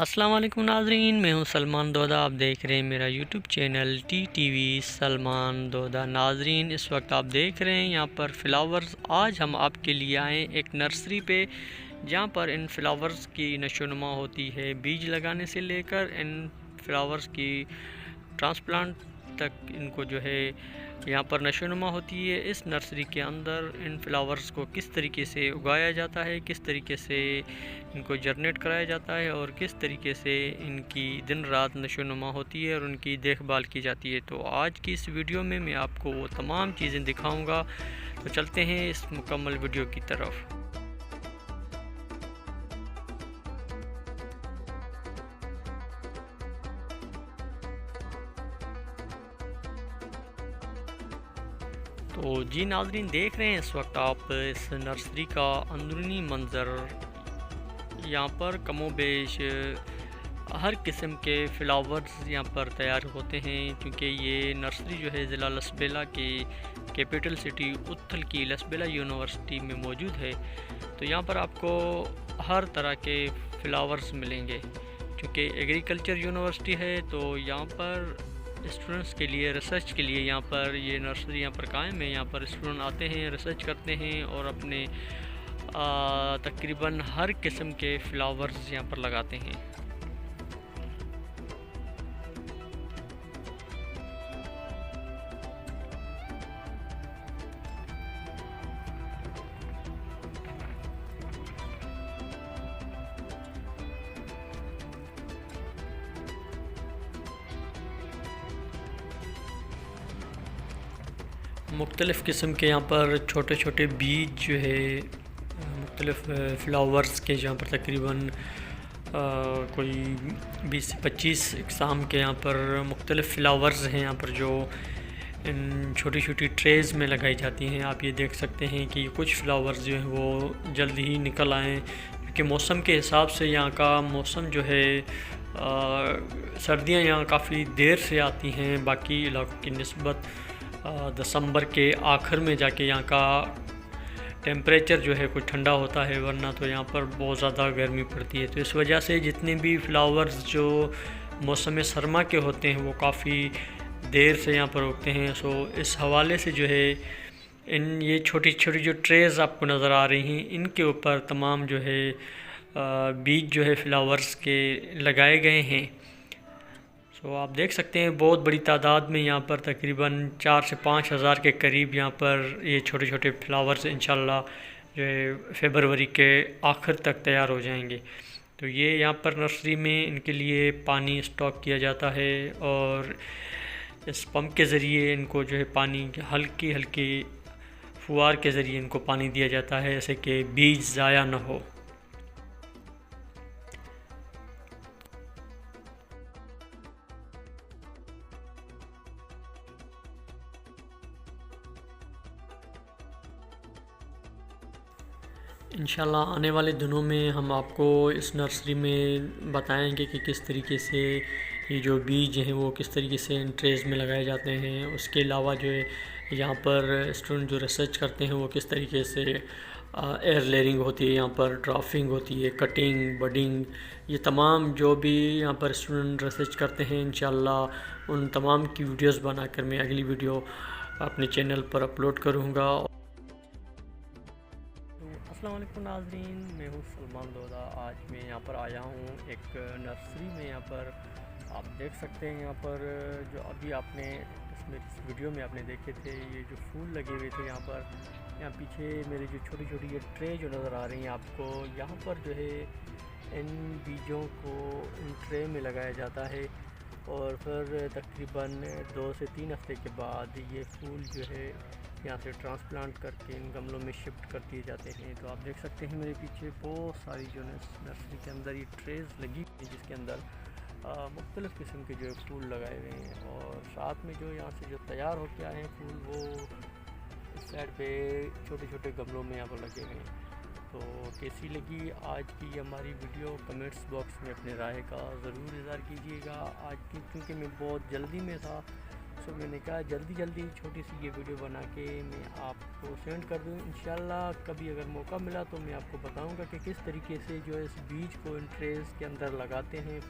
अस्सलाम वालेकुम नाजरीन, मैं हूं सलमान दोदा। आप देख रहे हैं मेरा YouTube channel TTV Salman Doda. नाजरीन, इस वक्त आप देख रहे हैं यहाँ पर फ्लावर्स। आज हम आपके लिए आए एक नर्सरी पे जहाँ पर इन फ्लावर्स की नशोनुमा होती है। बीज लगाने से लेकर इन फ्लावर्स की ट्रांसप्लांट तक इनको जो है यहाँ पर नशोनुमा होती है। इस नर्सरी के अंदर इन फ्लावर्स को किस तरीके से उगाया जाता है, किस तरीके से इनको जर्नेट कराया जाता है और किस तरीके से इनकी दिन रात नशोनुमा होती है और उनकी देखभाल की जाती है। तो आज की इस वीडियो में मैं आपको वो तमाम चीज़ें दिखाऊंगा। तो चलते हैं इस मुकम्मल वीडियो की तरफ। तो जी नाजरीन, देख रहे हैं इस वक्त आप इस नर्सरी का अंदरूनी मंज़र। यहाँ पर कमोबेश हर किस्म के फ्लावर्स यहाँ पर तैयार होते हैं, क्योंकि ये नर्सरी जो है ज़िला लसबेला के कैपिटल सिटी उत्थल की लसबेला यूनिवर्सिटी में मौजूद है। तो यहाँ पर आपको हर तरह के फ्लावर्स मिलेंगे। क्योंकि एग्रीकल्चर यूनिवर्सिटी है तो यहाँ पर स्टूडेंट्स के लिए रिसर्च के लिए यहाँ पर ये नर्सरी यहाँ पर कायम है। यहाँ पर स्टूडेंट आते हैं, रिसर्च करते हैं और अपने तकरीबन हर किस्म के फ्लावर्स यहाँ पर लगाते हैं। मुख्तलिफ़ किस्म के यहाँ पर छोटे छोटे बीज जो है मुख्तलिफ़ फ्लावर्स के, जहाँ पर तकरीबन कोई 20 से 25 इकसाम के यहाँ पर मुख्तलिफ़ फ्लावर्स हैं यहाँ पर, जो इन छोटी छोटी ट्रेज़ में लगाई जाती हैं। आप ये देख सकते हैं कि कुछ फ्लावर्स जो हैं वो जल्द ही निकल आएँ, क्योंकि मौसम के हिसाब से यहाँ का मौसम जो है सर्दियाँ यहाँ काफ़ी देर से आती हैं बाकी इलाकों की निस्बत। दिसंबर के आखिर में जाके यहाँ का टेम्परेचर जो है कुछ ठंडा होता है, वरना तो यहाँ पर बहुत ज़्यादा गर्मी पड़ती है। तो इस वजह से जितने भी फ्लावर्स जो मौसम सरमा के होते हैं वो काफ़ी देर से यहाँ पर उगते हैं। सो इस हवाले से जो है ये छोटी छोटी जो ट्रेज़ आपको नज़र आ रही हैं, इनके ऊपर तमाम जो है बीज जो है फ्लावर्स के लगाए गए हैं। तो आप देख सकते हैं बहुत बड़ी तादाद में यहाँ पर तकरीबन 4 से 5 हज़ार के करीब यहाँ पर ये छोटे छोटे फ्लावर्स इंशाल्लाह जो है फरवरी के आखिर तक तैयार हो जाएंगे। तो ये यहाँ पर नर्सरी में इनके लिए पानी स्टॉक किया जाता है और इस पंप के ज़रिए इनको जो है पानी हल्की हल्की फुहार के ज़रिए इनको पानी दिया जाता है, ऐसे कि बीज ज़ाया ना हो। इंशाल्लाह आने वाले दिनों में हम आपको इस नर्सरी में बताएंगे कि किस तरीके से ये जो बीज हैं वो किस तरीके से इन ट्रेज़ में लगाए जाते हैं। उसके अलावा जो है यहाँ पर स्टूडेंट जो रिसर्च करते हैं वो किस तरीके से एयर लेयरिंग होती है, यहाँ पर ड्राफ्टिंग होती है, कटिंग, बडिंग, ये तमाम जो भी यहाँ पर स्टूडेंट रिसर्च करते हैं इंशाल्लाह उन तमाम की वीडियोस बनाकर मैं अगली वीडियो अपने चैनल पर अपलोड करूँगा। अस्सलाम वालेकुम नाज़रीन, मैं हूँ सलमान दोदा। आज मैं यहाँ पर आया हूँ एक नर्सरी में। यहाँ पर आप देख सकते हैं यहाँ पर जो अभी आपने इस वीडियो में आपने देखे थे ये जो फूल लगे हुए थे यहाँ पर, यहाँ पीछे मेरी जो छोटी छोटी ये ट्रे जो नज़र आ रही हैं आपको, यहाँ पर जो है इन बीजों को इन ट्रे में लगाया जाता है और फिर तकरीबन 2 से 3 हफ्ते के बाद ये फूल जो है यहाँ से ट्रांसप्लांट करके इन गमलों में शिफ्ट कर दिए जाते हैं। तो आप देख सकते हैं मेरे पीछे बहुत सारी जो नर्सरी के अंदर ये ट्रेज़ लगी हुई है, जिसके अंदर मुख्तलिफ़ किस्म के जो फूल लगाए हुए हैं और साथ में जो यहाँ से जो तैयार होकर आए हैं फूल वो इस साइड पे छोटे छोटे गमलों में यहाँ पर लगे हुए हैं। तो कैसी लगी आज की हमारी वीडियो, कमेंट्स बॉक्स में अपने राय का ज़रूर इज़हार कीजिएगा। आज की क्योंकि मैं बहुत जल्दी में था, तो मैंने कहा जल्दी छोटी सी ये वीडियो बना के मैं आपको सेंड कर दूँ। इंशाल्लाह कभी अगर मौका मिला तो मैं आपको बताऊंगा कि किस तरीके से जो है इस बीज को इन ट्रेस के अंदर लगाते हैं।